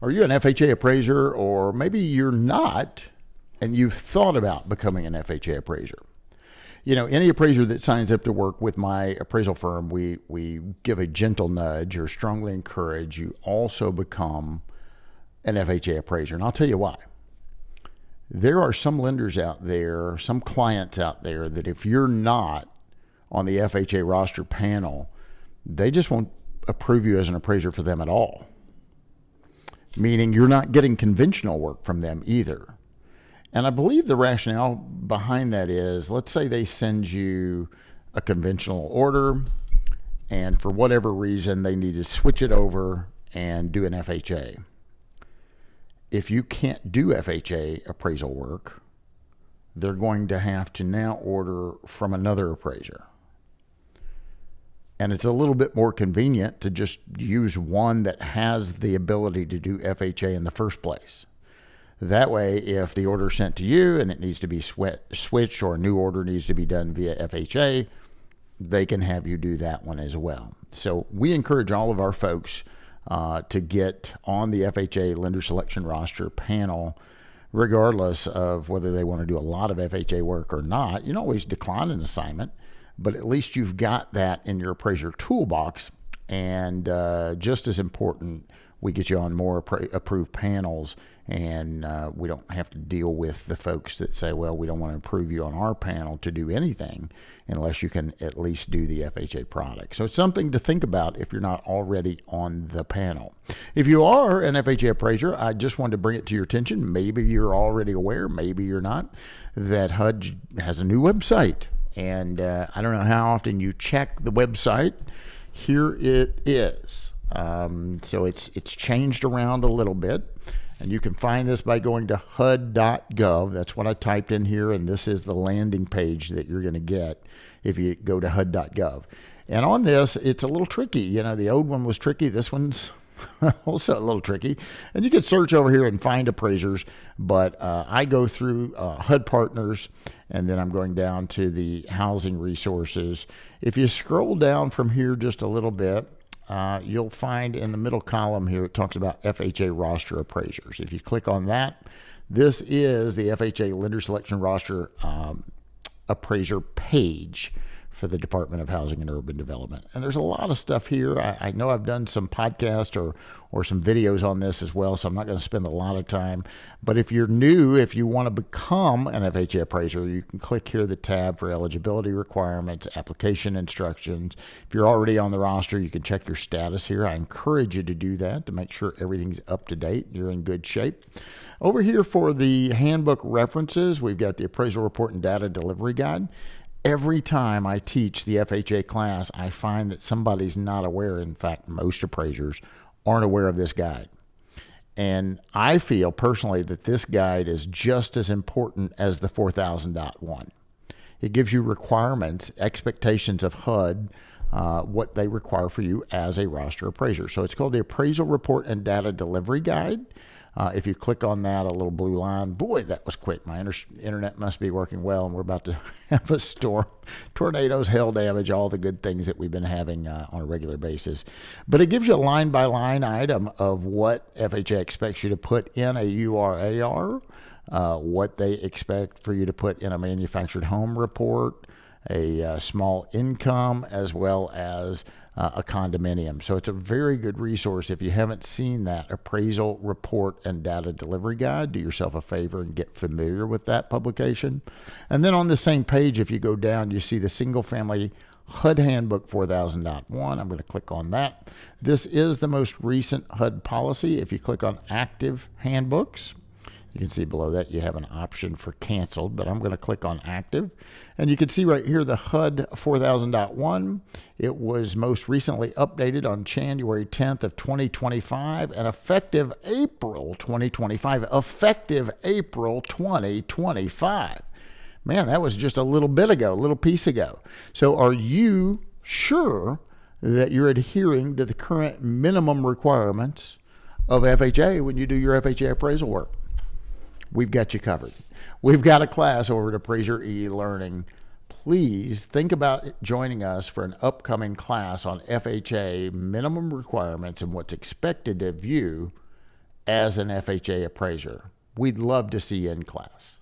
Are you an FHA appraiser, or maybe you're not and you've thought about becoming an FHA appraiser? You know, any appraiser that signs up to work with my appraisal firm, we give a gentle nudge or strongly encourage you also become an FHA appraiser. And I'll tell you why. There are some lenders out there, some clients out there that if you're not on the FHA roster panel, they just won't approve you as an appraiser for them at all. Meaning you're not getting conventional work from them either. And I believe the rationale behind that is, let's say they send you a conventional order and for whatever reason they need to switch it over and do an FHA. If you can't do FHA appraisal work, they're going to have to now order from another appraiser. And it's a little bit more convenient to just use one that has the ability to do FHA in the first place. That way, if the order is sent to you and it needs to be switched or a new order needs to be done via FHA, they can have you do that one as well. So we encourage all of our folks to get on the FHA lender selection roster panel, regardless of whether they want to do a lot of FHA work or not. You can always decline an assignment, but at least you've got that in your appraiser toolbox. And just as important, we get you on more approved panels, and we don't have to deal with the folks that say, well, we don't want to approve you on our panel to do anything unless you can at least do the FHA product. So it's something to think about if you're not already on the panel. If you are an FHA appraiser, I just wanted to bring it to your attention. Maybe you're already aware, maybe you're not, that HUD has a new website. And I don't know how often you check the website. Here it is. So it's changed around a little bit. And you can find this by going to HUD.gov. That's what I typed in here. And this is the landing page that you're going to get if you go to HUD.gov. And on this, it's a little tricky. You know, the old one was tricky. This one's also a little tricky. And you can search over here and find appraisers. But I go through HUD Partners, and then I'm going down to the housing resources. If you scroll down from here just a little bit, you'll find in the middle column here, it talks about FHA roster appraisers. If you click on that, this is the FHA lender selection roster appraiser page for the Department of Housing and Urban Development. And there's a lot of stuff here. I know I've done some podcasts or some videos on this as well, so I'm not going to spend a lot of time. But if you're new, if you want to become an FHA appraiser, you can click here the tab for eligibility requirements, application instructions. If you're already on the roster, you can check your status here. I encourage you to do that to make sure everything's up to date. You're in good shape. Over here for the handbook references, we've got the appraisal report and data delivery guide. Every time I teach the FHA class, I find that somebody's not aware. In fact, most appraisers aren't aware of this guide. And I feel personally that this guide is just as important as the 4000.1. It gives you requirements, expectations of HUD, what they require for you as a roster appraiser. So it's called the Appraisal Report and Data Delivery Guide. If you click on that, a little blue line, boy, that was quick. My internet must be working well, and we're about to have a storm, tornadoes, hail damage, all the good things that we've been having on a regular basis. But it gives you a line-by-line item of what FHA expects you to put in a URAR, what they expect for you to put in a manufactured home report, a small income, as well as a condominium. So it's a very good resource. If you haven't seen that appraisal report and data delivery guide, do yourself a favor and get familiar with that publication. And then on the same page, if you go down, you see the single family HUD handbook 4000.1. I'm going to click on that. This is the most recent HUD policy. If you click on active handbooks, you can see below that you have an option for canceled, but I'm going to click on active. And you can see right here the HUD 4000.1. It was most recently updated on January 10th of 2025 and effective April 2025. Effective April 2025. Man, that was just a little bit ago, a little piece ago. So are you sure that you're adhering to the current minimum requirements of FHA when you do your FHA appraisal work? We've got you covered. We've got a class over at Appraiser eLearning. Please think about joining us for an upcoming class on FHA minimum requirements and what's expected of you as an FHA appraiser. We'd love to see you in class.